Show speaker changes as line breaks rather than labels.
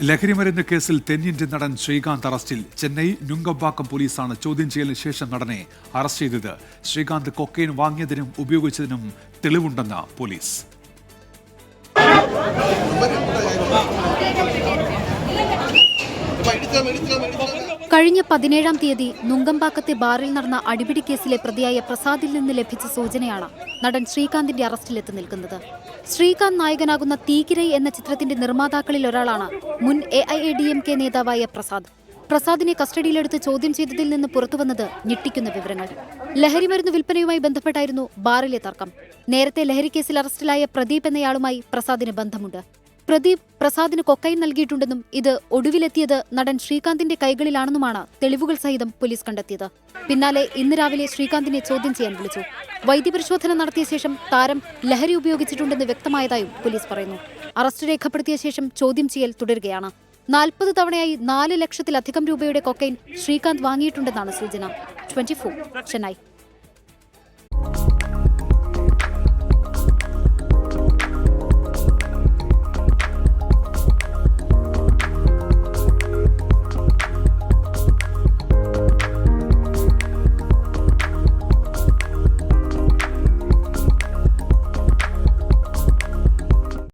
ലഹരിമരുന്ന് കേസിൽ തെന്നിന്ത്യൻ നടൻ ശ്രീകാന്ത് അറസ്റ്റിൽ. ചെന്നൈ നുങ്കമ്പാക്കം പോലീസാണ് ചോദ്യം ചെയ്യലിന് ശേഷം നടനെ അറസ്റ്റ് ചെയ്തത്. ശ്രീകാന്ത് കൊക്കൈൻ വാങ്ങിയതിനും ഉപയോഗിച്ചതിനും തെളിവുണ്ടെന്ന് പോലീസ്.
കഴിഞ്ഞ 17-ാം തീയതി നുങ്കമ്പാക്കത്തെ ബാറിൽ നടന്ന അടിപിടി കേസിലെ പ്രതിയായ പ്രസാദിൽ നിന്ന് ലഭിച്ച സൂചനയാണ് നടൻ ശ്രീകാന്തിന്റെ അറസ്റ്റിലെത്തി നിൽക്കുന്നത്. ശ്രീകാന്ത് നായകനാകുന്ന തീക്കിരൈ എന്ന ചിത്രത്തിന്റെ നിർമ്മാതാക്കളിൽ ഒരാളാണ് മുൻ AIADMK നേതാവായ പ്രസാദ്. പ്രസാദിനെ കസ്റ്റഡിയിലെടുത്ത് ചോദ്യം ചെയ്തതിൽ നിന്ന് പുറത്തുവന്നത് ഞെട്ടിക്കുന്ന വിവരങ്ങൾ. ലഹരിമരുന്ന് വിൽപ്പനയുമായി ബന്ധപ്പെട്ടായിരുന്നു ബാറിലെ തർക്കം. നേരത്തെ ലഹരിക്കേസിൽ അറസ്റ്റിലായ പ്രദീപ് എന്നയാളുമായി പ്രസാദിന് ബന്ധമുണ്ട്. പ്രദീപ് പ്രസാദിന് കൊക്കൈൻ നൽകിയിട്ടുണ്ടെന്നും ഇത് ഒടുവിലെത്തിയത് നടൻ ശ്രീകാന്തിന്റെ കൈകളിലാണെന്നുമാണ് തെളിവുകൾ സഹിതം പോലീസ് കണ്ടെത്തിയത്. പിന്നാലെ ഇന്ന് രാവിലെ ശ്രീകാന്തിനെ ചോദ്യം ചെയ്യാൻ വിളിച്ചു. വൈദ്യപരിശോധന നടത്തിയ ശേഷം താരം ലഹരി ഉപയോഗിച്ചിട്ടുണ്ടെന്ന് വ്യക്തമായതായും പോലീസ് പറയുന്നു. അറസ്റ്റ് രേഖപ്പെടുത്തിയ ശേഷം ചോദ്യം ചെയ്യൽ തുടരുകയാണ്. 40 തവണയായി 4 ലക്ഷത്തിലധികം രൂപയുടെ കൊക്കൈൻ ശ്രീകാന്ത് വാങ്ങിയിട്ടുണ്ടെന്നാണ് സൂചന. 24 ചെന്നൈ.